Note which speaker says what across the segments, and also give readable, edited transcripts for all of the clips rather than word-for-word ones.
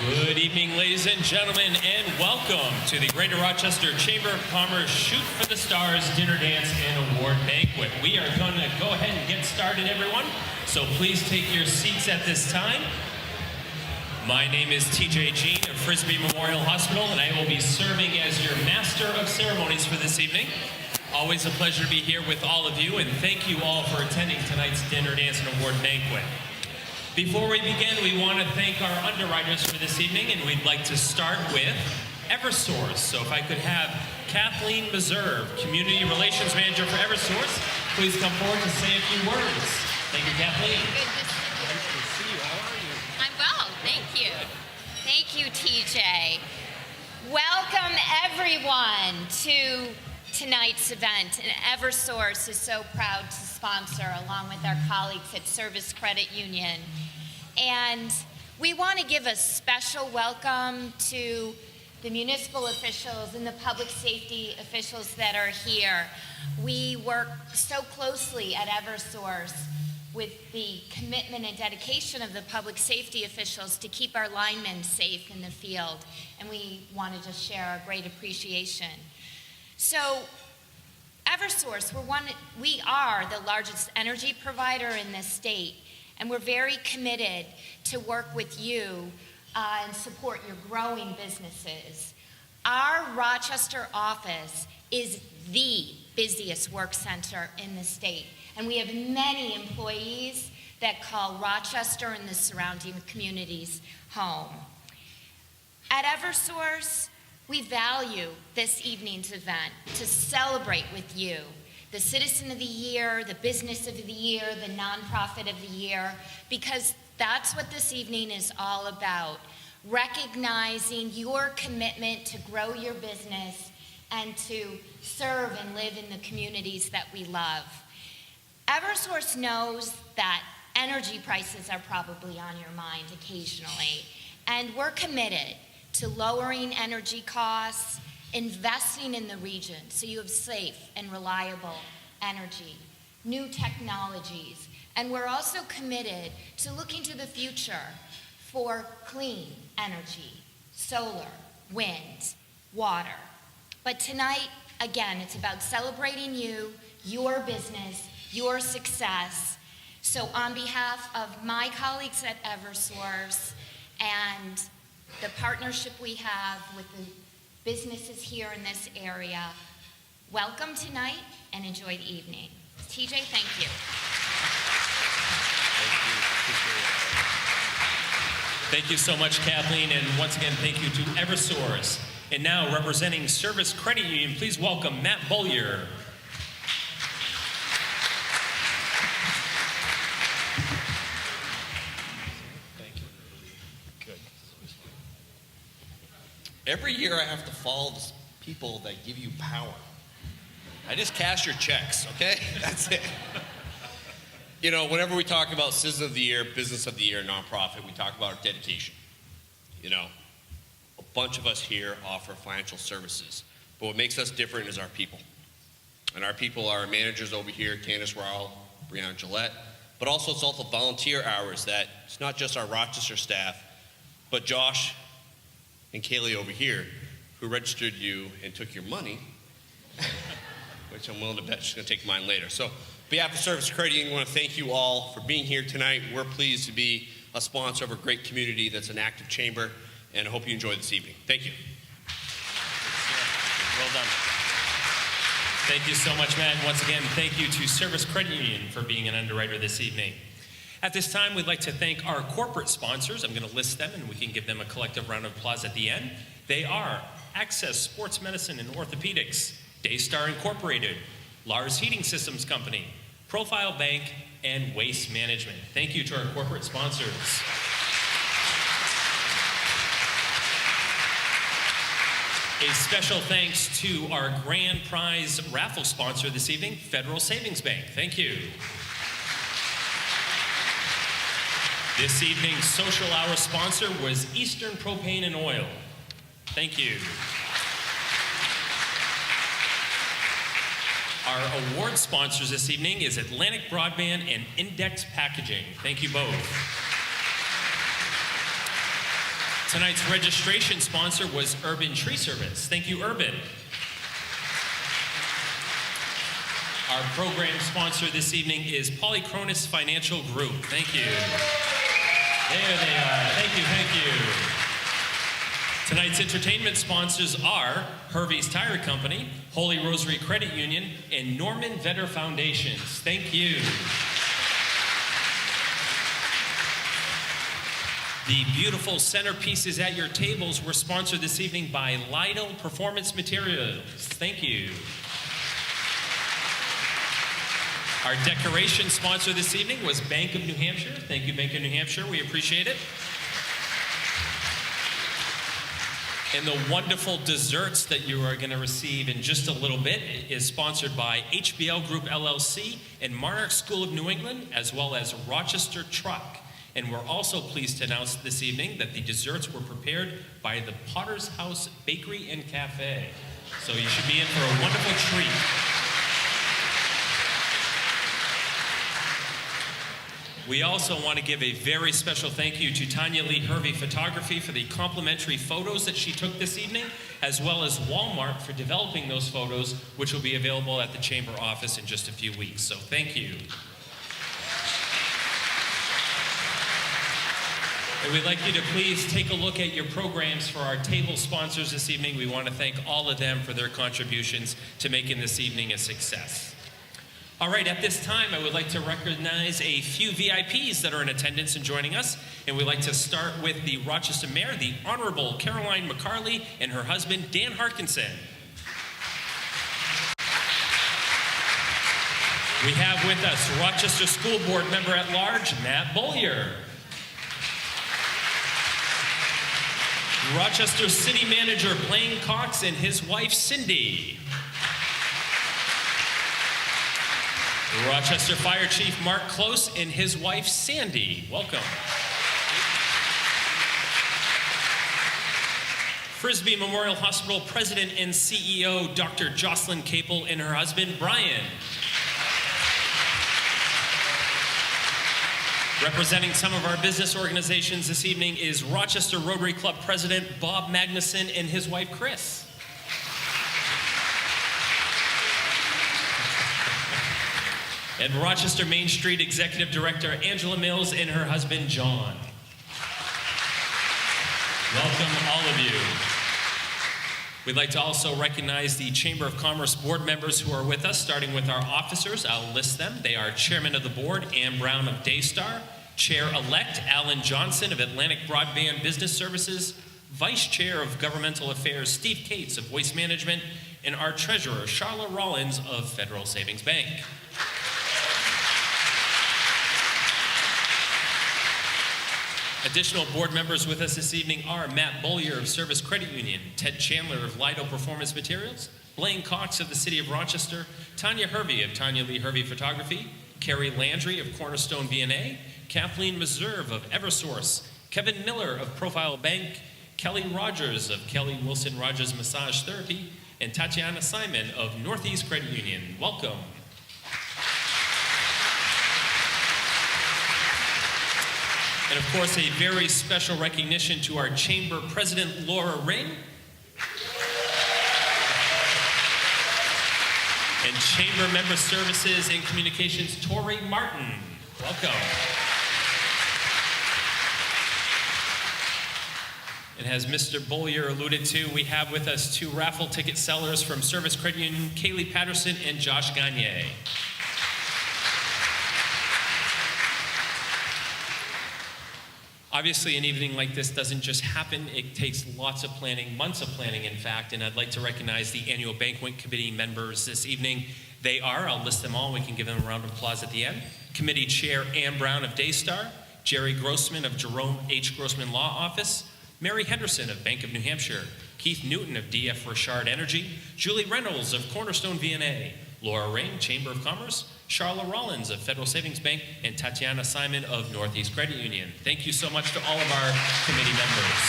Speaker 1: Good evening, ladies and gentlemen, and welcome to the Greater Rochester Chamber of Commerce Shoot for the Stars Dinner Dance and Award Banquet. We are going to go ahead and get started, everyone, so please take your seats at this time. My name is TJ Jean of Frisbee Memorial Hospital, and I will be serving as your Master of Ceremonies for this evening. Always a pleasure to be here with all of you, and thank you all for attending tonight's Dinner Dance and Award Banquet. Before we begin, we want to thank our underwriters for this evening, and we'd like to start with Eversource. So if I could have Kathleen Meserve, Community Relations Manager for Eversource, please come forward to say a few words. Thank you, Kathleen.
Speaker 2: Good to see you. How are you? I'm well, thank you. Thank you, TJ. Welcome, everyone, to tonight's event. And Eversource is so proud to sponsor, along with our colleagues at Service Credit Union. And we want to give a special welcome to the municipal officials and the public safety officials that are here. We work so closely at Eversource with the commitment and dedication of the public safety officials to keep our linemen safe in the field. And we want to just share our great appreciation. So, Eversource, we are the largest energy provider in this state, and we're very committed to work with you and support your growing businesses. Our Rochester office is the busiest work center in the state, and we have many employees that call Rochester and the surrounding communities home. At Eversource, we value this evening's event to celebrate with you the Citizen of the Year, the Business of the Year, the Nonprofit of the Year, because that's what this evening is all about, recognizing your commitment to grow your business and to serve and live in the communities that we love. Eversource knows that energy prices are probably on your mind occasionally, and we're committed to lowering energy costs, investing in the region so you have safe and reliable energy, new technologies, and we're also committed to looking to the future for clean energy, solar, wind, water. But tonight, again, it's about celebrating you, your business, your success. So on behalf of my colleagues at Eversource and the partnership we have with the businesses here in this area, welcome tonight and enjoy the evening. TJ, thank you.
Speaker 1: Thank you so much, Kathleen, and once again, thank you to Eversource. And now, representing Service Credit Union, please welcome Matt Bollier.
Speaker 3: Every year I have to follow the people that give you power. I just cash your checks, okay? That's it. You know, whenever we talk about Citizen of the Year, Business of the Year, Nonprofit, we talk about our dedication. You know, a bunch of us here offer financial services, but what makes us different is our people. And our people are our managers over here, Candace Rowell, Brianna Gillette, but also it's also volunteer hours that it's not just our Rochester staff, but Josh and Kaylee over here, who registered you and took your money, which I'm willing to bet she's going to take mine later. So, on behalf of Service Credit Union, I want to thank you all for being here tonight. We're pleased to be a sponsor of a great community that's an active chamber, and I hope you enjoy this evening. Thank you.
Speaker 1: Well done. Thank you so much, Matt. And once again, thank you to Service Credit Union for being an underwriter this evening. At this time, we'd like to thank our corporate sponsors. I'm going to list them, and we can give them a collective round of applause at the end. They are Access Sports Medicine and Orthopedics, Daystar Incorporated, Lars Heating Systems Company, Profile Bank, and Waste Management. Thank you to our corporate sponsors. A special thanks to our grand prize raffle sponsor this evening, Federal Savings Bank. Thank you. This evening's social hour sponsor was Eastern Propane and Oil. Thank you. Our award sponsors this evening is Atlantic Broadband and Index Packaging. Thank you both. Tonight's registration sponsor was Urban Tree Service. Thank you, Urban. Our program sponsor this evening is Polychronis Financial Group. Thank you. There they are. Thank you, thank you. Tonight's entertainment sponsors are Hervey's Tire Company, Holy Rosary Credit Union, and Norman Vetter Foundations. Thank you. The beautiful centerpieces at your tables were sponsored this evening by Lidl Performance Materials. Thank you. Our decoration sponsor this evening was Bank of New Hampshire. Thank you, Bank of New Hampshire. We appreciate it. And the wonderful desserts that you are going to receive in just a little bit is sponsored by HBL Group LLC and Monarch School of New England, as well as Rochester Truck. And we're also pleased to announce this evening that the desserts were prepared by the Potter's House Bakery and Cafe. So you should be in for a wonderful treat. We also want to give a very special thank you to Tanya Lee Hervey Photography for the complimentary photos that she took this evening, as well as Walmart for developing those photos, which will be available at the Chamber office in just a few weeks. So thank you. And we'd like you to please take a look at your programs for our table sponsors this evening. We want to thank all of them for their contributions to making this evening a success. All right, at this time, I would like to recognize a few VIPs that are in attendance and joining us. And we'd like to start with the Rochester Mayor, the Honorable Caroline McCarley, and her husband, Dan Harkinson. We have with us Rochester School Board Member at Large, Matt Bollier. Rochester City Manager Blaine Cox and his wife Cindy. Rochester Fire Chief Mark Close and his wife Sandy. Welcome. Frisbee Memorial Hospital President and CEO Dr. Jocelyn Capel and her husband Brian. Representing some of our business organizations this evening is Rochester Rotary Club President Bob Magnuson and his wife Chris. And Rochester Main Street Executive Director Angela Mills and her husband John. Welcome, all of you. We'd like to also recognize the Chamber of Commerce board members who are with us, starting with our officers. I'll list them. They are Chairman of the Board, Ann Brown of Daystar, Chair-elect Alan Johnson of Atlantic Broadband Business Services, Vice Chair of Governmental Affairs Steve Cates of Waste Management, and our Treasurer Charlotte Rollins of Federal Savings Bank. Additional board members with us this evening are Matt Bollier of Service Credit Union, Ted Chandler of Lido Performance Materials, Blaine Cox of the City of Rochester, Tanya Hervey of Tanya Lee Hervey Photography, Carrie Landry of Cornerstone V&A, Kathleen Meserve of Eversource, Kevin Miller of Profile Bank, Kelly Rogers of Kelly Wilson Rogers Massage Therapy, and Tatiana Simon of Northeast Credit Union. Welcome. And of course, a very special recognition to our Chamber President, Laura Ring, and Chamber Member Services and Communications, Tori Martin. Welcome. And as Mr. Bollier alluded to, we have with us two raffle ticket sellers from Service Credit Union, Kaylee Patterson and Josh Gagne. Obviously, an evening like this doesn't just happen. It takes lots of planning, months of planning, in fact, and I'd like to recognize the annual banquet committee members this evening. They are, I'll list them all, we can give them a round of applause at the end. Committee Chair Ann Brown of Daystar, Jerry Grossman of Jerome H. Grossman Law Office, Mary Henderson of Bank of New Hampshire, Keith Newton of DF Richard Energy, Julie Reynolds of Cornerstone V&A, Laura Ring, Chamber of Commerce, Charlotte Rollins of Federal Savings Bank, and Tatiana Simon of Northeast Credit Union. Thank you so much to all of our committee members.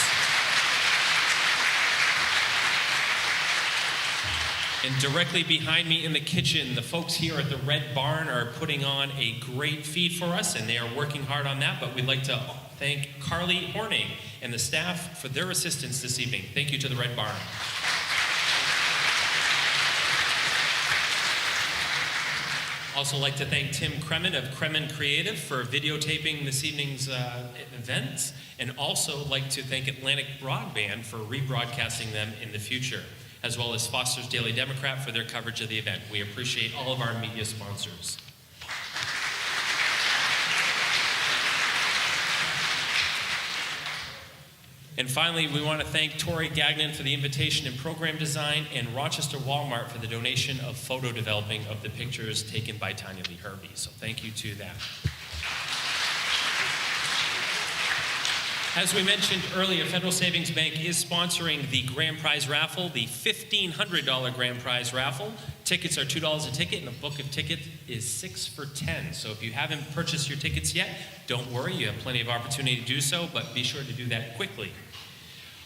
Speaker 1: And directly behind me in the kitchen, the folks here at the Red Barn are putting on a great feed for us, and they are working hard on that, but we'd like to thank Carly Horning and the staff for their assistance this evening. Thank you to the Red Barn. Also like to thank Tim Kremen of Kremen Creative for videotaping this evening's events, and also like to thank Atlantic Broadband for rebroadcasting them in the future, as well as Foster's Daily Democrat for their coverage of the event. We appreciate all of our media sponsors. And finally, we want to thank Tori Gagnon for the invitation and program design, and Rochester Walmart for the donation of photo developing of the pictures taken by Tanya Lee Hervey. So thank you to that. As we mentioned earlier, Federal Savings Bank is sponsoring the grand prize raffle, the $1,500 grand prize raffle. Tickets are $2 a ticket, and a book of tickets is 6 for $10. So if you haven't purchased your tickets yet, don't worry, you have plenty of opportunity to do so, but be sure to do that quickly.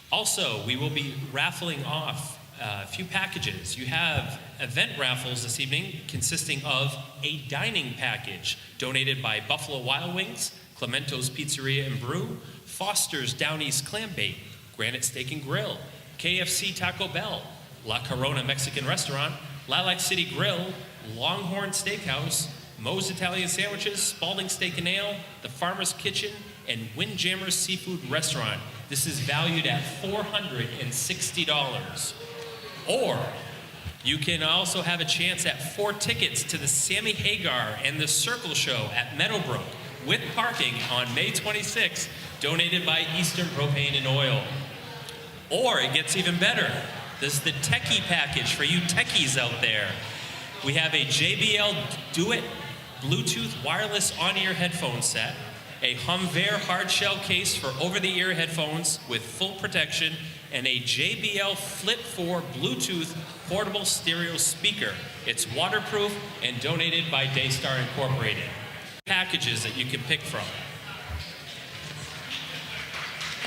Speaker 1: Also, we will be raffling off a few packages. You have event raffles this evening consisting of a dining package donated by Buffalo Wild Wings, Clemento's Pizzeria and Brew, Foster's Down East Clam Bake, Granite Steak and Grill, KFC Taco Bell, La Corona Mexican Restaurant, Lilac City Grill, Longhorn Steakhouse, Moe's Italian Sandwiches, Spalding Steak and Ale, The Farmer's Kitchen, and Windjammer's Seafood Restaurant. This is valued at $460. Or you can also have a chance at 4 tickets to the Sammy Hagar and the Circle Show at Meadowbrook with parking on May 26th, donated by Eastern Propane and Oil. Or it gets even better. This is the techie package for you techies out there. We have a JBL Do-It Bluetooth wireless on-ear headphone set, a Humvere hard-shell case for over-the-ear headphones with full protection, and a JBL Flip 4 Bluetooth portable stereo speaker. It's waterproof and donated by Daystar Incorporated. Packages that you can pick from.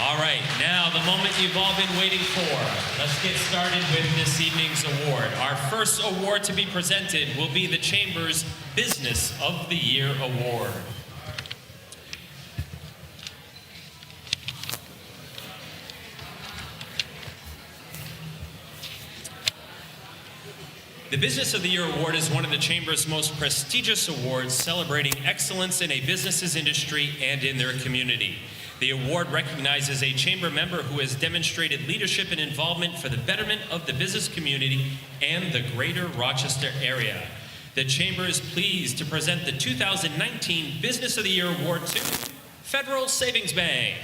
Speaker 1: All right, now the moment you've all been waiting for. Let's get started with this evening's award. Our first award to be presented will be the Chamber's Business of the Year Award. The Business of the Year Award is one of the Chamber's most prestigious awards, celebrating excellence in a business's industry and in their community. The award recognizes a Chamber member who has demonstrated leadership and involvement for the betterment of the business community and the greater Rochester area. The Chamber is pleased to present the 2019 Business of the Year Award to Federal Savings Bank.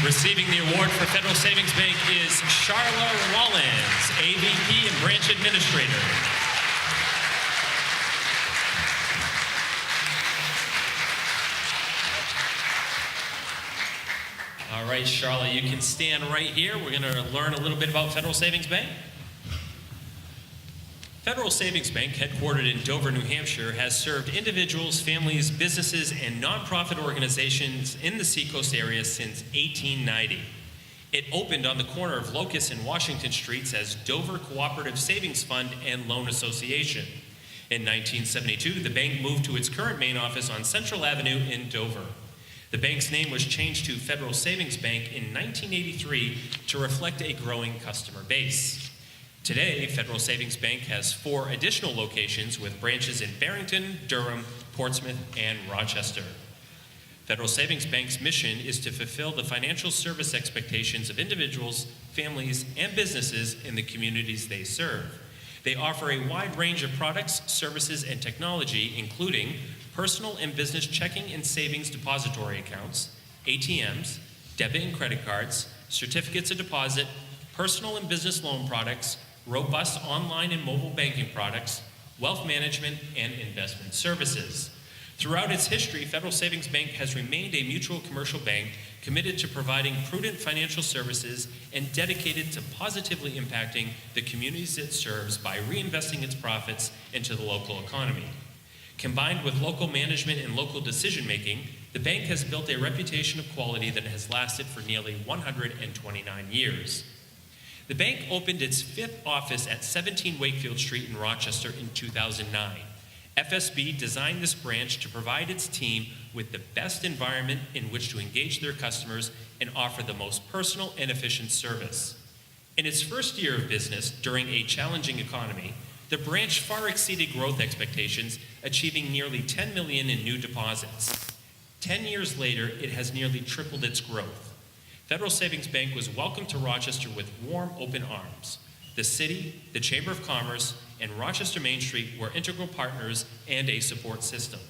Speaker 1: Receiving the award for Federal Savings Bank is Charla Rollins, AVP and Branch Administrator. All right, Charla, you can stand right here. We're going to learn a little bit about Federal Savings Bank. Federal Savings Bank, headquartered in Dover, New Hampshire, has served individuals, families, businesses, and nonprofit organizations in the Seacoast area since 1890. It opened on the corner of Locust and Washington Streets as Dover Cooperative Savings Fund and Loan Association. In 1972, the bank moved to its current main office on Central Avenue in Dover. The bank's name was changed to Federal Savings Bank in 1983 to reflect a growing customer base. Today, Federal Savings Bank has 4 additional locations with branches in Barrington, Durham, Portsmouth, and Rochester. Federal Savings Bank's mission is to fulfill the financial service expectations of individuals, families, and businesses in the communities they serve. They offer a wide range of products, services, and technology, including personal and business checking and savings depository accounts, ATMs, debit and credit cards, certificates of deposit, personal and business loan products, robust online and mobile banking products, wealth management, and investment services. Throughout its history, Federal Savings Bank has remained a mutual commercial bank committed to providing prudent financial services and dedicated to positively impacting the communities it serves by reinvesting its profits into the local economy. Combined with local management and local decision-making, the bank has built a reputation of quality that has lasted for nearly 129 years. The bank opened its 5th office at 17 Wakefield Street in Rochester in 2009. FSB designed this branch to provide its team with the best environment in which to engage their customers and offer the most personal and efficient service. In its first year of business, during a challenging economy, the branch far exceeded growth expectations, achieving nearly $10 million in new deposits. 10 years later, it has nearly tripled its growth. Federal Savings Bank was welcomed to Rochester with warm, open arms. The city, the Chamber of Commerce, and Rochester Main Street were integral partners and a support system.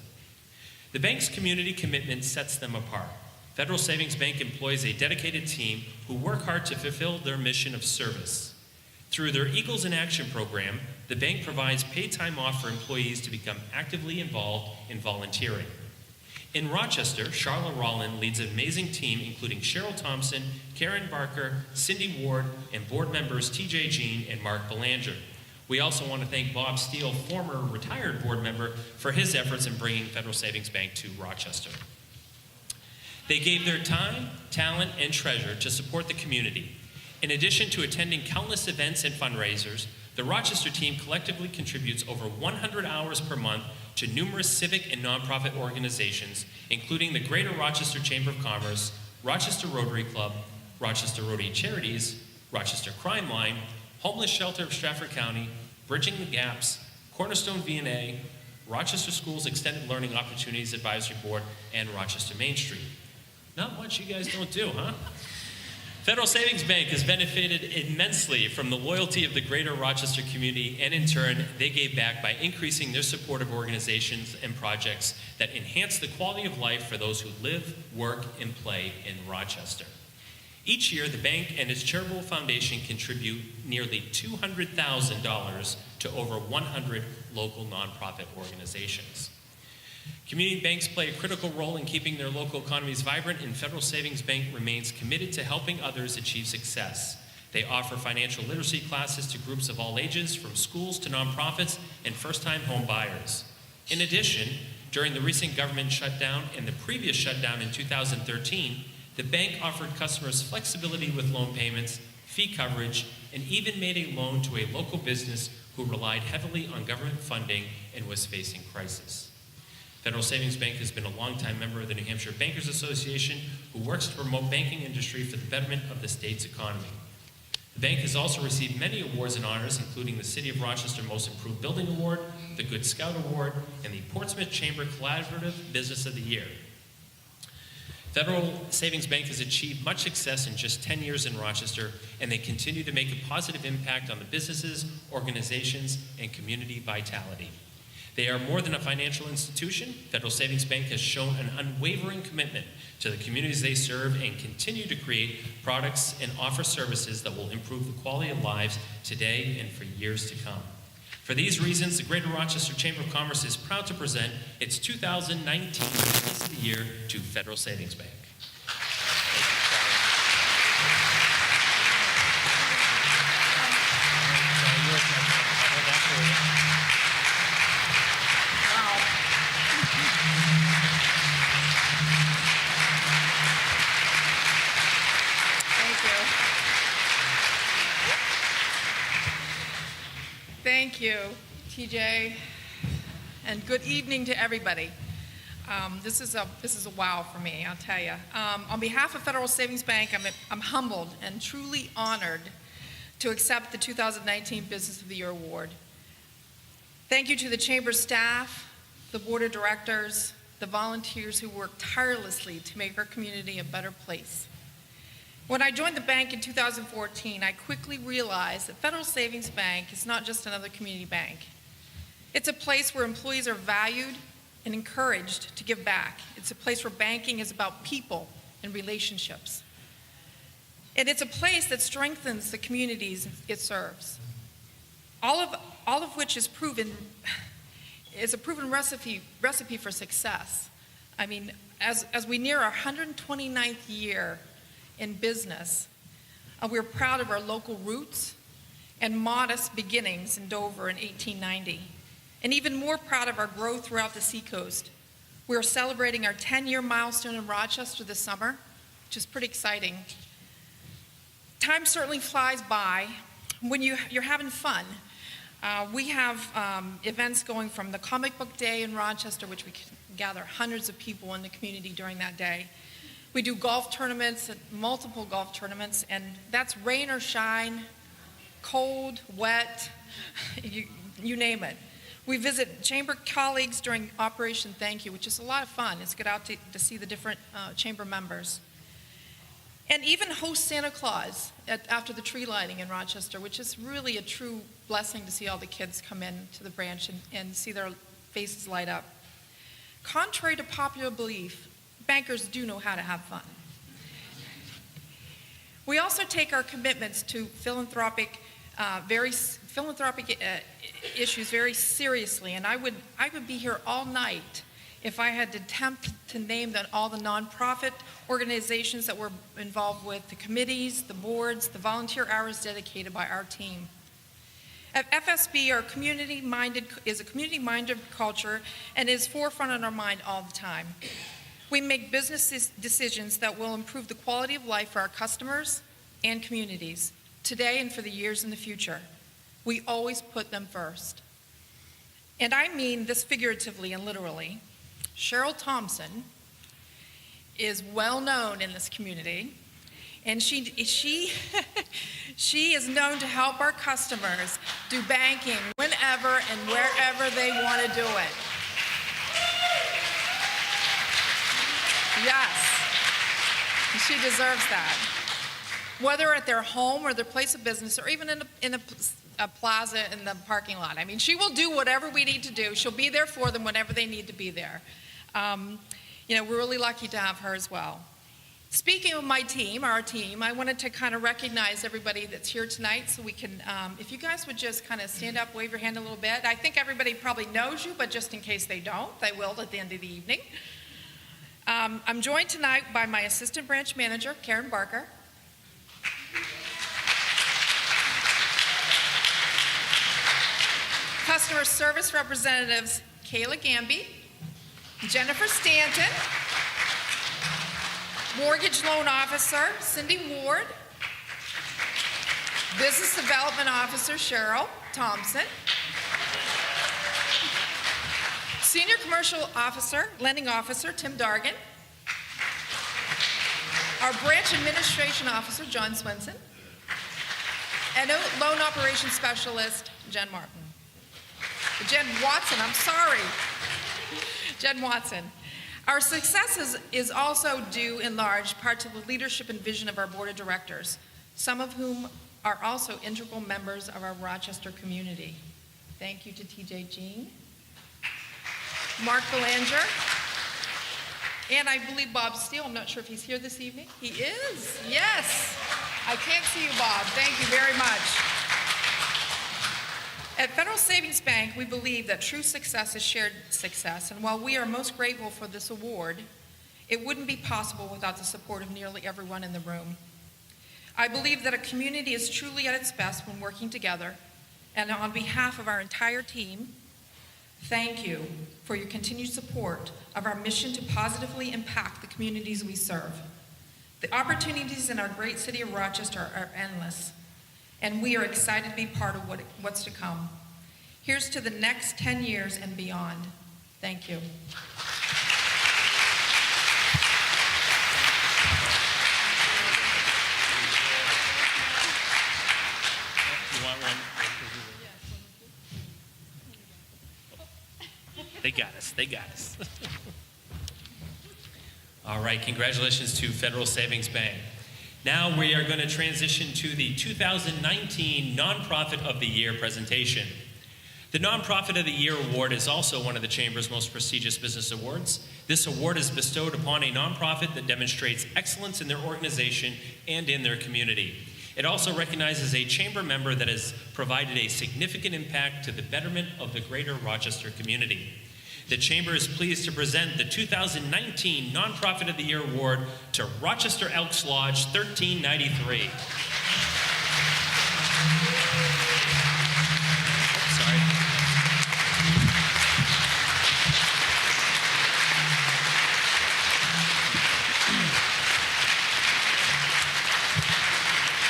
Speaker 1: The bank's community commitment sets them apart. Federal Savings Bank employs a dedicated team who work hard to fulfill their mission of service. Through their Eagles in Action program, the bank provides paid time off for employees to become actively involved in volunteering. In Rochester, Charla Rollin leads an amazing team including Cheryl Thompson, Karen Barker, Cindy Ward, and board members TJ Jean and Mark Belanger. We also want to thank Bob Steele, former retired board member, for his efforts in bringing Federal Savings Bank to Rochester. They gave their time, talent, and treasure to support the community. In addition to attending countless events and fundraisers, the Rochester team collectively contributes over 100 hours per month to numerous civic and nonprofit organizations, including the Greater Rochester Chamber of Commerce, Rochester Rotary Club, Rochester Rotary Charities, Rochester Crime Line, Homeless Shelter of Stratford County, Bridging the Gaps, Cornerstone V&A, Rochester Schools Extended Learning Opportunities Advisory Board, and Rochester Main Street. Not much you guys don't do, huh? Federal Savings Bank has benefited immensely from the loyalty of the greater Rochester community, and in turn, they gave back by increasing their support of organizations and projects that enhance the quality of life for those who live, work, and play in Rochester. Each year, the bank and its charitable foundation contribute nearly $200,000 to over 100 local nonprofit organizations. Community banks play a critical role in keeping their local economies vibrant, and Federal Savings Bank remains committed to helping others achieve success. They offer financial literacy classes to groups of all ages, from schools to nonprofits and first-time home buyers. In addition, during the recent government shutdown and the previous shutdown in 2013, the bank offered customers flexibility with loan payments, fee coverage, and even made a loan to a local business who relied heavily on government funding and was facing crisis. Federal Savings Bank has been a longtime member of the New Hampshire Bankers Association, who works to promote banking industry for the betterment of the state's economy. The bank has also received many awards and honors, including the City of Rochester Most Improved Building Award, the Good Scout Award, and the Portsmouth Chamber Collaborative Business of the Year. Federal Savings Bank has achieved much success in just 10 years in Rochester, and they continue to make a positive impact on the businesses, organizations, and community vitality. They are more than a financial institution. Federal Savings Bank has shown an unwavering commitment to the communities they serve and continue to create products and offer services that will improve the quality of lives today and for years to come. For these reasons, the Greater Rochester Chamber of Commerce is proud to present its 2019 Business of the Year to Federal Savings Bank.
Speaker 4: Thank you, TJ, and good evening to everybody. This is a wow for me, I'll tell you. On behalf of Federal Savings Bank, I'm humbled and truly honored to accept the 2019 Business of the Year Award. Thank you to the Chamber staff, the Board of Directors, the volunteers who work tirelessly to make our community a better place. When I joined the bank in 2014, I quickly realized that Federal Savings Bank is not just another community bank. It's a place where employees are valued and encouraged to give back. It's a place where banking is about people and relationships. And it's a place that strengthens the communities it serves. All of which is a proven recipe for success. I mean, as we near our 129th year in business, we're proud of our local roots and modest beginnings in Dover in 1890, and even more proud of our growth throughout the Seacoast. We're celebrating our 10-year milestone in Rochester this summer, which is pretty exciting. Time certainly flies by when you're having fun. We have events going from the Comic Book Day in Rochester, which we can gather hundreds of people in the community during that day. We do golf tournaments, multiple golf tournaments, and that's rain or shine, cold, wet, you name it. We visit chamber colleagues during Operation Thank You, which is a lot of fun. It's good out to see the different chamber members. And even host Santa Claus after the tree lighting in Rochester, which is really a true blessing to see all the kids come in to the branch and see their faces light up. Contrary to popular belief, bankers do know how to have fun. We also take our commitments to philanthropic issues very seriously, and I would be here all night if I had to attempt to name all the nonprofit organizations that we're involved with, the committees, the boards, the volunteer hours dedicated by our team. At FSB, our is a community-minded culture and is forefront on our mind all the time. We make business decisions that will improve the quality of life for our customers and communities, today and for the years in the future. We always put them first. And I mean this figuratively and literally. Cheryl Thompson is well known in this community, and she is known to help our customers do banking whenever and wherever they want to do it. Yes, she deserves that. Whether at their home or their place of business or even in a plaza in the parking lot. I mean, she will do whatever we need to do. She'll be there for them whenever they need to be there. We're really lucky to have her as well. Speaking of our team, I wanted to kind of recognize everybody that's here tonight so we can, if you guys would just kind of stand up, wave your hand a little bit. I think everybody probably knows you, but just in case they don't, they will at the end of the evening. I'm joined tonight by my assistant branch manager, Karen Barker. Customer service representatives, Kayla Gamby, Jennifer Stanton, mortgage loan officer, Cindy Ward, business development officer, Cheryl Thompson, senior commercial officer, lending officer, Tim Dargan, our branch administration officer, John Swenson, and loan operations specialist, Jen Martin. Jen Watson. Our success is also due in large part to the leadership and vision of our board of directors, some of whom are also integral members of our Rochester community. Thank you to TJ Jean, Mark Belanger, and I believe Bob Steele. I'm not sure if he's here this evening. He is, yes. I can't see you, Bob. Thank you very much. At Federal Savings Bank, we believe that true success is shared success, and while we are most grateful for this award, it wouldn't be possible without the support of nearly everyone in the room. I believe that a community is truly at its best when working together, and on behalf of our entire team, thank you for your continued support of our mission to positively impact the communities we serve. The opportunities in our great city of Rochester are endless, and we are excited to be part of what's to come. Here's to the next 10 years and beyond. Thank you.
Speaker 1: You want one? They got us. All right, congratulations to Federal Savings Bank. Now we are going to transition to the 2019 Nonprofit of the Year presentation. The Nonprofit of the Year award is also one of the Chamber's most prestigious business awards. This award is bestowed upon a nonprofit that demonstrates excellence in their organization and in their community. It also recognizes a Chamber member that has provided a significant impact to the betterment of the greater Rochester community. The Chamber is pleased to present the 2019 Nonprofit of the Year Award to Rochester Elks Lodge 1393. Sorry.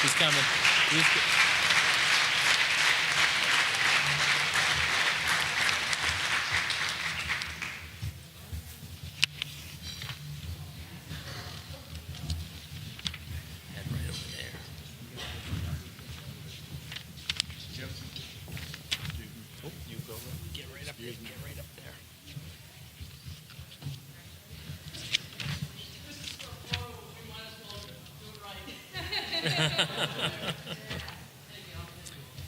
Speaker 1: These And right over there. Oh, you go. Get right up there. Get right up there.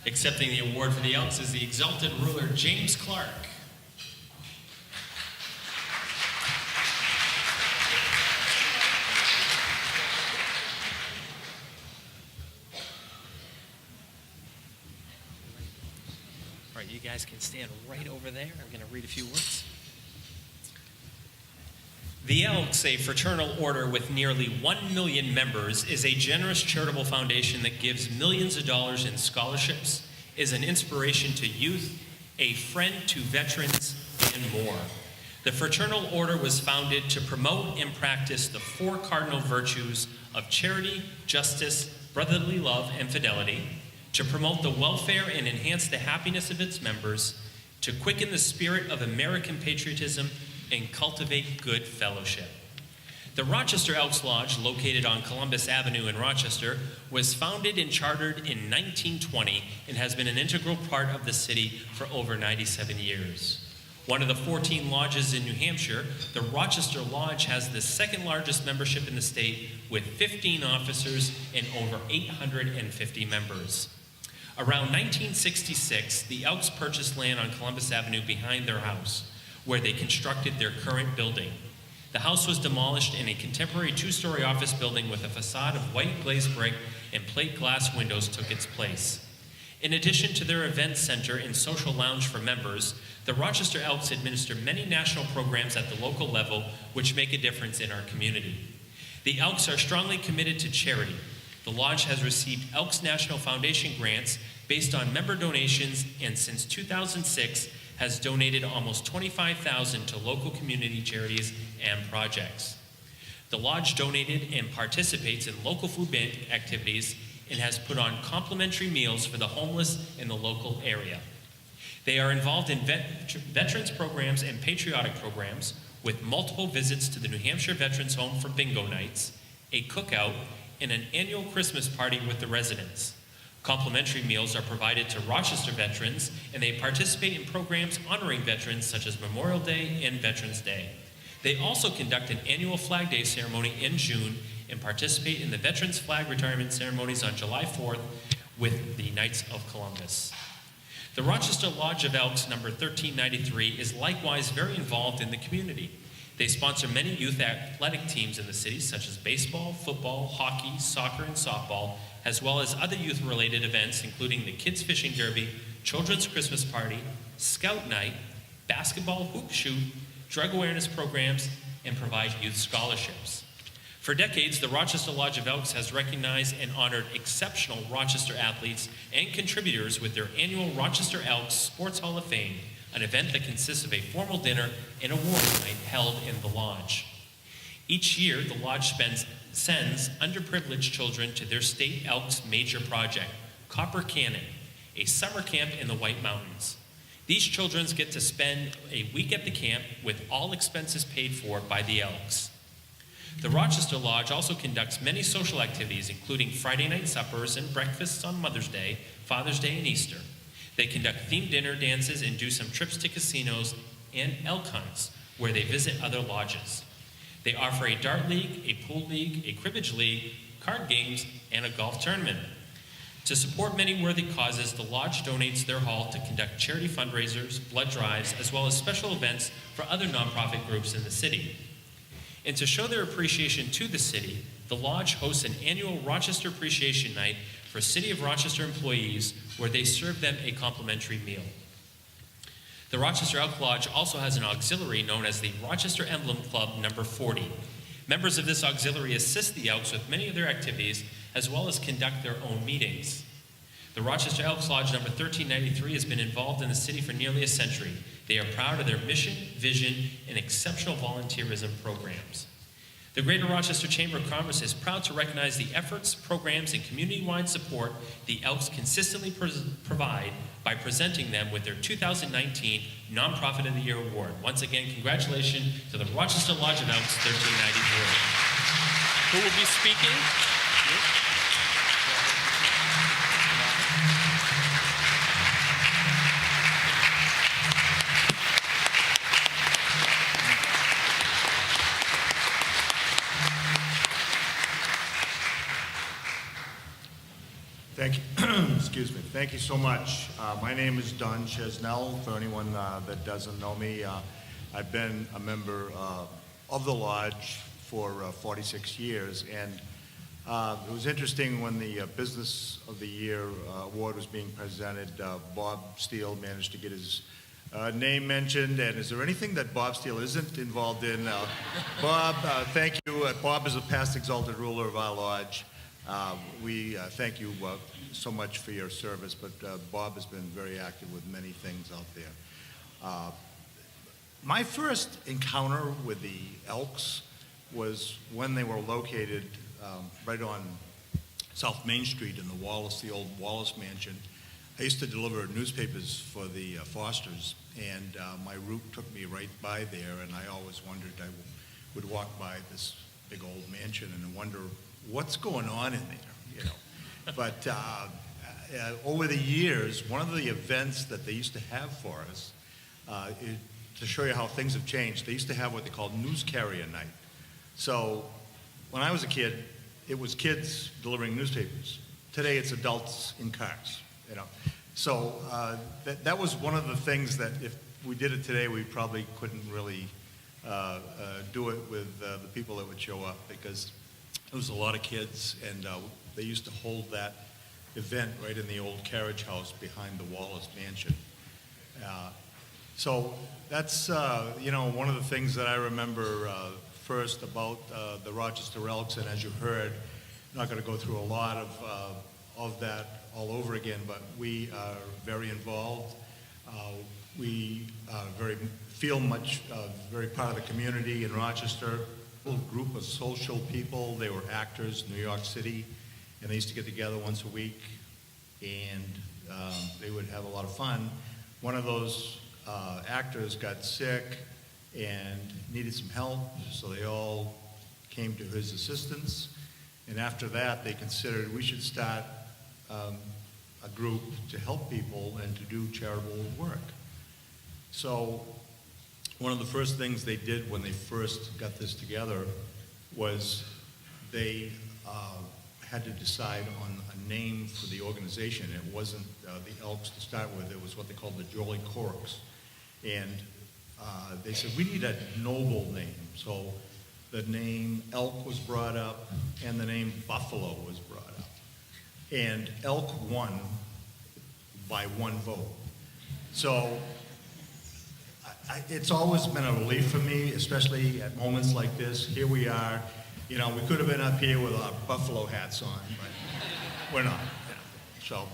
Speaker 1: Accepting the award for the Elks is the exalted ruler James Clark. All right, you guys can stand right over there. I'm going to read a few words. The Elks, a fraternal order with nearly 1 million members, is a generous charitable foundation that gives millions of dollars in scholarships, is an inspiration to youth, a friend to veterans, and more. The fraternal order was founded to promote and practice the 4 cardinal virtues of charity, justice, brotherly love, and fidelity, to promote the welfare and enhance the happiness of its members, to quicken the spirit of American patriotism, and cultivate good fellowship. The Rochester Elks Lodge, located on Columbus Avenue in Rochester, was founded and chartered in 1920 and has been an integral part of the city for over 97 years. One of the 14 lodges in New Hampshire, the Rochester Lodge has the second largest membership in the state with 15 officers and over 850 members. Around 1966, the Elks purchased land on Columbus Avenue behind their house, where they constructed their current building. The house was demolished and a contemporary 2-story office building with a facade of white glazed brick and plate glass windows took its place. In addition to their event center and social lounge for members, the Rochester Elks administer many national programs at the local level which make a difference in our community. The Elks are strongly committed to charity. The Lodge has received Elks National Foundation grants based on member donations and since 2006 has donated almost $25,000 to local community charities and projects. The Lodge donated and participates in local food bank activities and has put on complimentary meals for the homeless in the local area. They are involved in veterans programs and patriotic programs with multiple visits to the New Hampshire Veterans Home for bingo nights, a cookout, and an annual Christmas party with the residents. Complimentary meals are provided to Rochester veterans, and they participate in programs honoring veterans such as Memorial Day and Veterans Day. They also conduct an annual Flag Day ceremony in June and participate in the Veterans Flag Retirement ceremonies on July 4th with the Knights of Columbus. The Rochester Lodge of Elks, number 1393, is likewise very involved in the community. They sponsor many youth athletic teams in the city, such as baseball, football, hockey, soccer, and softball, as well as other youth-related events, including the Kids Fishing Derby, Children's Christmas Party, Scout Night, basketball hoop shoot, drug awareness programs, and provide youth scholarships. For decades, the Rochester Lodge of Elks has recognized and honored exceptional Rochester athletes and contributors with their annual Rochester Elks Sports Hall of Fame, an event that consists of a formal dinner and award night held in the Lodge. Each year, the Lodge sends underprivileged children to their state Elks major project, Copper Cannon, a summer camp in the White Mountains. These children get to spend a week at the camp with all expenses paid for by the Elks. The Rochester Lodge also conducts many social activities, including Friday night suppers and breakfasts on Mother's Day, Father's Day, and Easter. They conduct themed dinner dances and do some trips to casinos and elk hunts, where they visit other lodges. They offer a dart league, a pool league, a cribbage league, card games, and a golf tournament. To support many worthy causes, the Lodge donates their hall to conduct charity fundraisers, blood drives, as well as special events for other nonprofit groups in the city. And to show their appreciation to the city, the Lodge hosts an annual Rochester Appreciation Night for City of Rochester employees, where they serve them a complimentary meal. The Rochester Elk Lodge also has an auxiliary known as the Rochester Emblem Club number 40. Members of this auxiliary assist the Elks with many of their activities, as well as conduct their own meetings. The Rochester Elks Lodge number 1393 has been involved in the city for nearly a century. They are proud of their mission, vision, and exceptional volunteerism programs. The Greater Rochester Chamber of Commerce is proud to recognize the efforts, programs, and community-wide support the Elks consistently provide by presenting them with their 2019 Nonprofit of the Year Award. Once again, congratulations to the Rochester Lodge of Elks 1393. Who will be speaking?
Speaker 5: Thank you. Excuse me. Thank you so much. My name is Don Chesnell. For anyone that doesn't know me, I've been a member of the lodge for 46 years, and it was interesting when the Business of the Year award was being presented. Bob Steele managed to get his name mentioned, and is there anything that Bob Steele isn't involved in? Bob, thank you. Bob is a past exalted ruler of our lodge. We thank you so much for your service, but Bob has been very active with many things out there. My first encounter with the Elks was when they were located right on South Main Street in the Wallace, the old Wallace Mansion. I used to deliver newspapers for the Fosters, and my route took me right by there, and I always wondered, I would walk by this big old mansion and wonder what's going on in there, you know. But over the years, one of the events that they used to have for us, to show you how things have changed, they used to have what they called news carrier night. So when I was a kid, it was kids delivering newspapers. Today it's adults in cars, you know. So that was one of the things that if we did it today, we probably couldn't really do it with the people that would show up, because there was a lot of kids, and they used to hold that event right in the old carriage house behind the Wallace Mansion. So that's, you know, one of the things that I remember first about the Rochester Elks, and as you heard, I'm not going to go through a lot of that all over again, but we are very involved. We are feel very part of the community in Rochester. A group of social people. They were actors in New York City, and they used to get together once a week, and they would have a lot of fun. One of those actors got sick and needed some help, so they all came to his assistance, and after that they considered we should start a group to help people and to do charitable work. So one of the first things they did when they first got this together was they had to decide on a name for the organization. It wasn't the Elks to start with, it was what they called the Jolly Corks. And they said, we need a noble name. So the name Elk was brought up, and the name Buffalo was brought up. And Elk won by one vote. So it's always been a relief for me, especially at moments like this. Here we are, you know, we could have been up here with our buffalo hats on, but we're not. So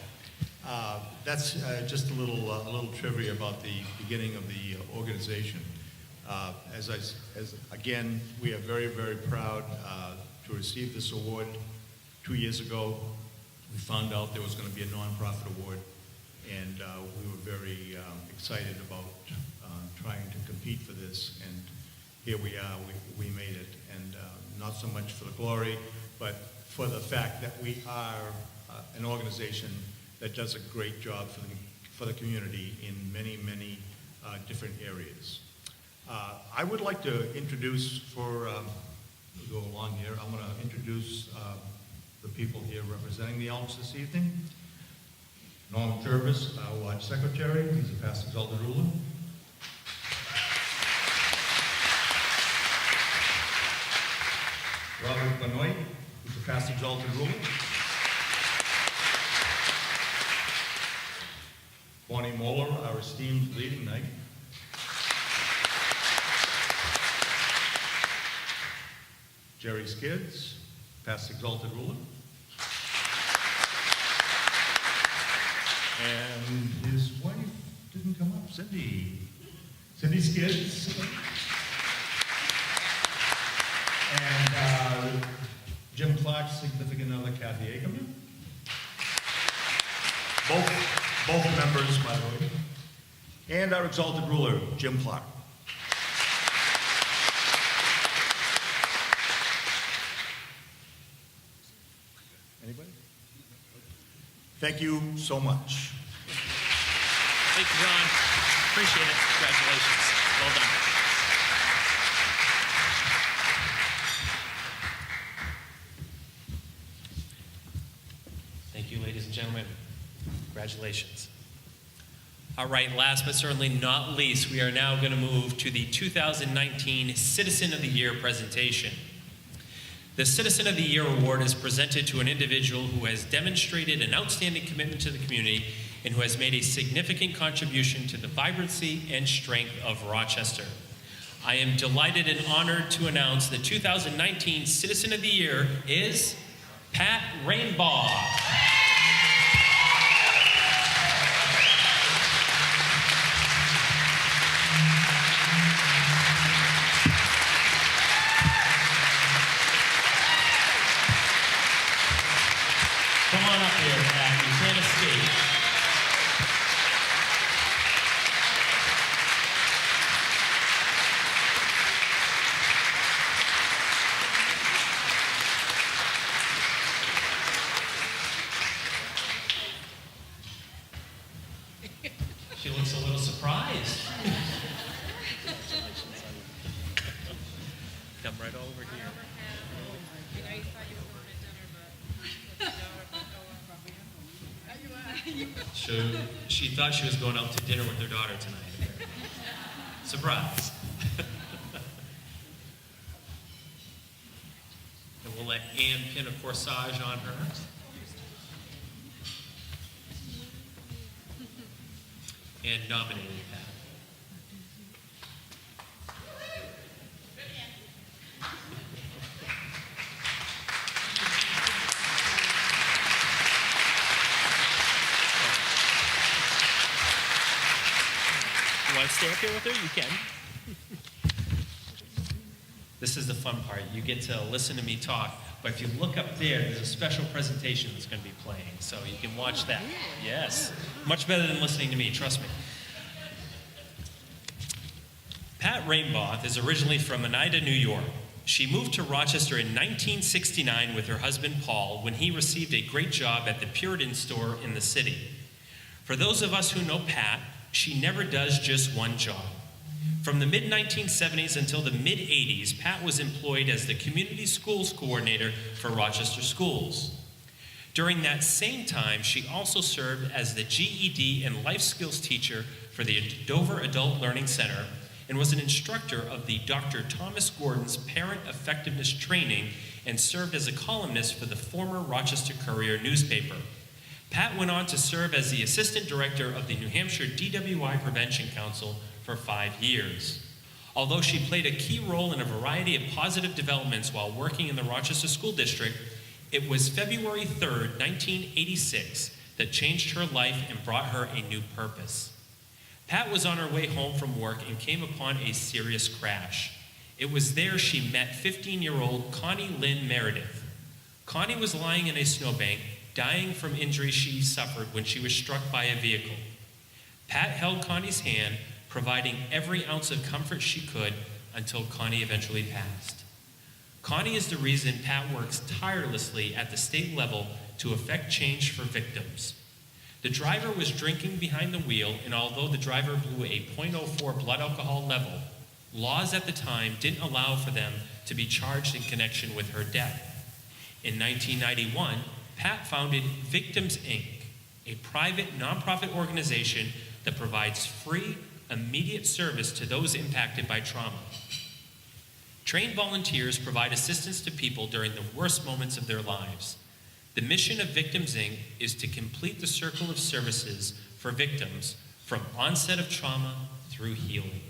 Speaker 5: that's just a little trivia about the beginning of the organization. Again, we are very, very proud to receive this award. 2 years ago, we found out there was going to be a nonprofit award, and we were very excited about trying to compete for this, and here we are, we made it, and not so much for the glory, but for the fact that we are an organization that does a great job for the community in many, many different areas. I would like to introduce, we'll go along here, I'm going to introduce the people here representing the Elks this evening. Norm Jervis, our lodge secretary, he's a past exalted ruler. Robert Benoit, who's a past exalted ruler. Bonnie Moeller, our esteemed leading knight. Jerry Skids, past exalted ruler. And his wife didn't come up, Cindy Skids. And significant other, Kathy Ackerman. Both members, by the way. And our exalted ruler, Jim Clark. Anybody? Thank you so much.
Speaker 1: Thank you, John. Appreciate it. Congratulations. Well done. Thank you, ladies and gentlemen. Congratulations. All right, last but certainly not least, we are now going to move to the 2019 Citizen of the Year presentation. The Citizen of the Year award is presented to an individual who has demonstrated an outstanding commitment to the community and who has made a significant contribution to the vibrancy and strength of Rochester. I am delighted and honored to announce the 2019 Citizen of the Year is Pat Rainbaugh. Come on up here, Pat. You can't escape. She looks a little surprised. Come right over here. So she thought she was going out to dinner with her daughter tonight. Surprise. And we'll let Ann pin a corsage on her. And nominated Pat. You want to stay up here with her? You can. This is the fun part. You get to listen to me talk, but if you look up there, there's a special presentation that's going to be playing, so you can watch that. Yes. Much better than listening to me, trust me. Pat Rainbaugh is originally from Oneida, New York. She moved to Rochester in 1969 with her husband, Paul, when he received a great job at the Puritan store in the city. For those of us who know Pat, she never does just one job. From the mid-1970s until the mid-80s, Pat was employed as the Community Schools Coordinator for Rochester Schools. During that same time, she also served as the GED and Life Skills teacher for the Dover Adult Learning Center and was an instructor of the Dr. Thomas Gordon's Parent Effectiveness Training and served as a columnist for the former Rochester Courier newspaper. Pat went on to serve as the Assistant Director of the New Hampshire DWI Prevention Council for 5 years. Although she played a key role in a variety of positive developments while working in the Rochester School District, it was February 3rd, 1986 that changed her life and brought her a new purpose. Pat was on her way home from work and came upon a serious crash. It was there she met 15-year-old Connie Lynn Meredith. Connie was lying in a snowbank, dying from injuries she suffered when she was struck by a vehicle. Pat held Connie's hand, providing every ounce of comfort she could until Connie eventually passed. Connie is the reason Pat works tirelessly at the state level to effect change for victims. The driver was drinking behind the wheel, and although the driver blew a .04 blood alcohol level, laws at the time didn't allow for them to be charged in connection with her death. In 1991, Pat founded Victims, Inc., a private nonprofit organization that provides free, immediate service to those impacted by trauma. Trained volunteers provide assistance to people during the worst moments of their lives. The mission of Victims, Inc. is to complete the circle of services for victims from onset of trauma through healing.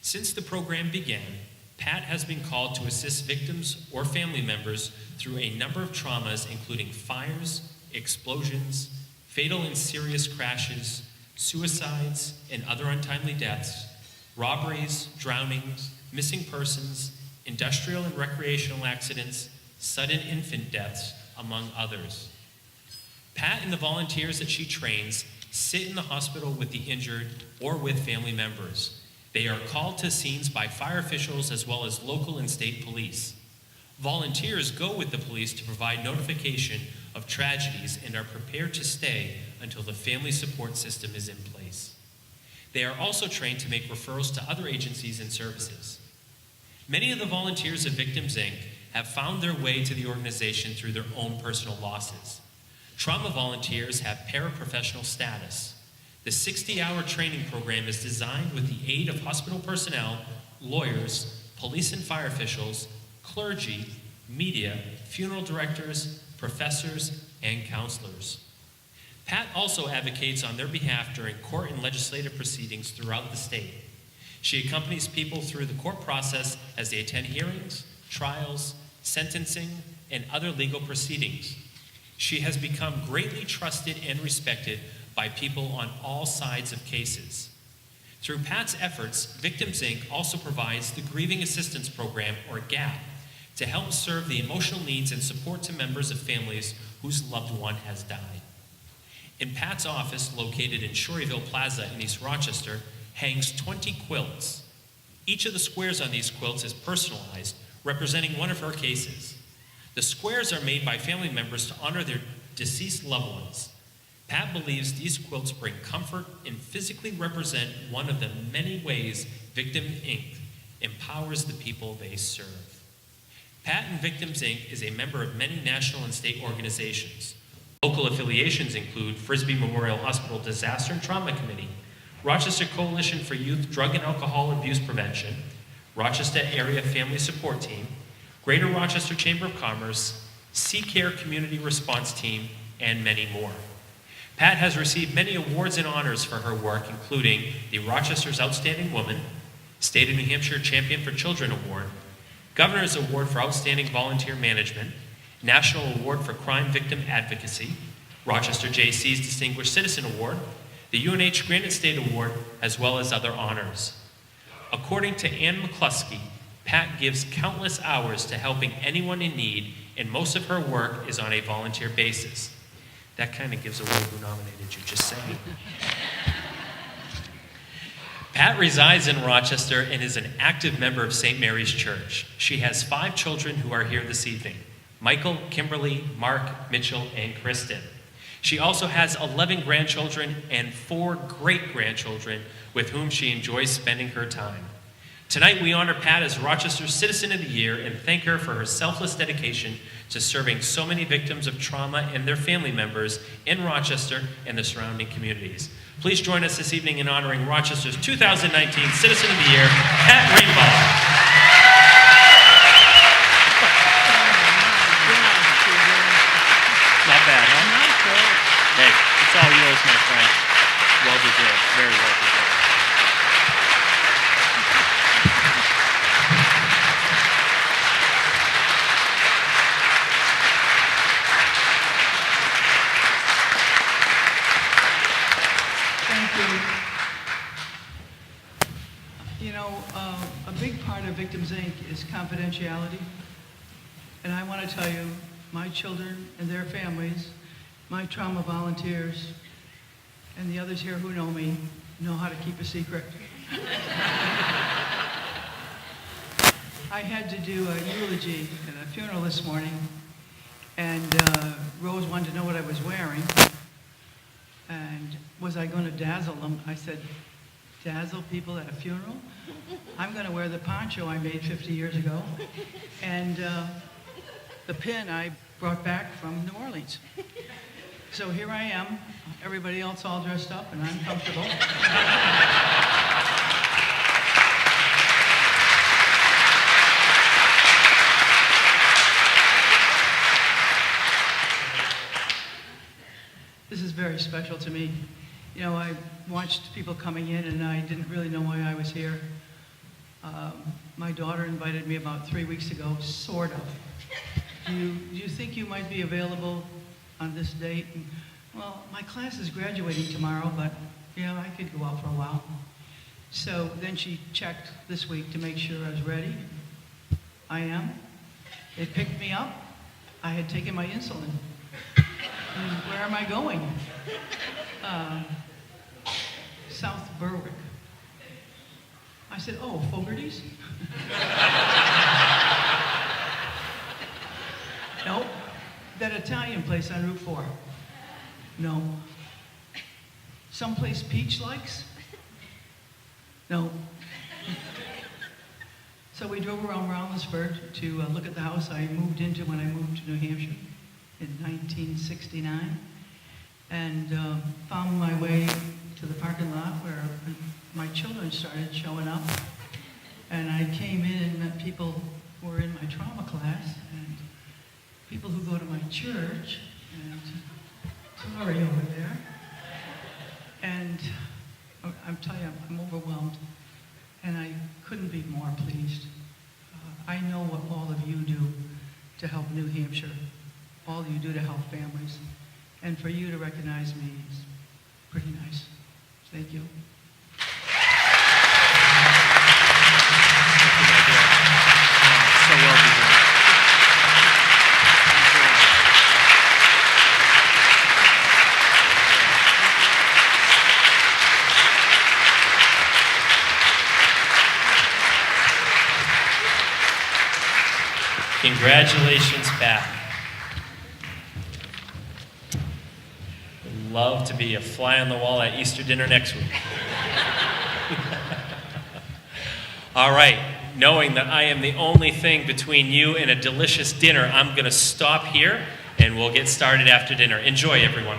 Speaker 1: Since the program began, Pat has been called to assist victims or family members through a number of traumas, including fires, explosions, fatal and serious crashes, suicides and other untimely deaths, robberies, drownings, missing persons, industrial and recreational accidents, sudden infant deaths, among others. Pat and the volunteers that she trains sit in the hospital with the injured or with family members. They are called to scenes by fire officials as well as local and state police. Volunteers go with the police to provide notification of tragedies and are prepared to stay until the family support system is in place. They are also trained to make referrals to other agencies and services. Many of the volunteers of Victims Inc. have found their way to the organization through their own personal losses. Trauma volunteers have paraprofessional status. The 60-hour training program is designed with the aid of hospital personnel, lawyers, police and fire officials, clergy, media, funeral directors, professors, and counselors. Pat also advocates on their behalf during court and legislative proceedings throughout the state. She accompanies people through the court process as they attend hearings, trials, sentencing, and other legal proceedings. She has become greatly trusted and respected by people on all sides of cases. Through Pat's efforts, Victims Inc. also provides the Grieving Assistance Program, or GAP, to help serve the emotional needs and support to members of families whose loved one has died. In Pat's office, located in Shoryville Plaza in East Rochester, hangs 20 quilts. Each of the squares on these quilts is personalized, representing one of her cases. The squares are made by family members to honor their deceased loved ones. Pat believes these quilts bring comfort and physically represent one of the many ways Victim Inc. empowers the people they serve. Pat and Victims Inc. is a member of many national and state organizations. Local affiliations include Frisbee Memorial Hospital Disaster and Trauma Committee, Rochester Coalition for Youth Drug and Alcohol Abuse Prevention, Rochester Area Family Support Team, Greater Rochester Chamber of Commerce, C-Care Community Response Team, and many more. Pat has received many awards and honors for her work, including the Rochester's Outstanding Woman, State of New Hampshire Champion for Children Award, Governor's Award for Outstanding Volunteer Management, National Award for Crime Victim Advocacy, Rochester JC's Distinguished Citizen Award, the UNH Granite State Award, as well as other honors. According to Ann McCluskey, Pat gives countless hours to helping anyone in need, and most of her work is on a volunteer basis. That kind of gives away who nominated you, just saying. Pat resides in Rochester and is an active member of St. Mary's Church. She has 5 children who are here this evening: Michael, Kimberly, Mark, Mitchell, and Kristen. She also has 11 grandchildren and 4 great-grandchildren with whom she enjoys spending her time. Tonight, we honor Pat as Rochester's Citizen of the Year and thank her for her selfless dedication to serving so many victims of trauma and their family members in Rochester and the surrounding communities. Please join us this evening in honoring Rochester's 2019 Citizen of the Year, Pat Rainbow. Not bad, huh? Hey, it's all yours, my friend. Well deserved. Very well deserved.
Speaker 6: Thank you. You know, a big part of Victims Inc. is confidentiality. And I want to tell you, my children and their families, my trauma volunteers, and the others here who know how to keep a secret. I had to do a eulogy at a funeral this morning, and Rose wanted to know what I was wearing, and was I going to dazzle them? I said, dazzle people at a funeral? I'm going to wear the poncho I made 50 years ago, and the pin I brought back from New Orleans. So here I am, everybody else all dressed up, and I'm comfortable. This is very special to me. You know, I watched people coming in, and I didn't really know why I was here. My daughter invited me about 3 weeks ago, sort of. Do you think you might be available on this date? And, well, my class is graduating tomorrow, but, you know, I could go out for a while. So then she checked this week to make sure I was ready. I am. They picked me up, I had taken my insulin. And where am I going? South Berwick. I said, oh, Fogarty's? Nope. That Italian place on Route 4. No. Someplace Peach likes? No. So we drove around Rollinsford to look at the house I moved into when I moved to New Hampshire in 1969, and found my way to the parking lot where my children started showing up. And I came in and met people who were in my trauma class and people who go to my church, and sorry over there. And I'm telling you, I'm overwhelmed, and I couldn't be more pleased. I know what all of you do to help New Hampshire, all you do to help families, and for you to recognize me is pretty nice. Thank you.
Speaker 5: So well deserved.
Speaker 1: Congratulations back. Would love to be a fly on the wall at Easter dinner next week. All right, knowing that I am the only thing between you and a delicious dinner, I'm going to stop here and we'll get started after dinner. Enjoy, everyone.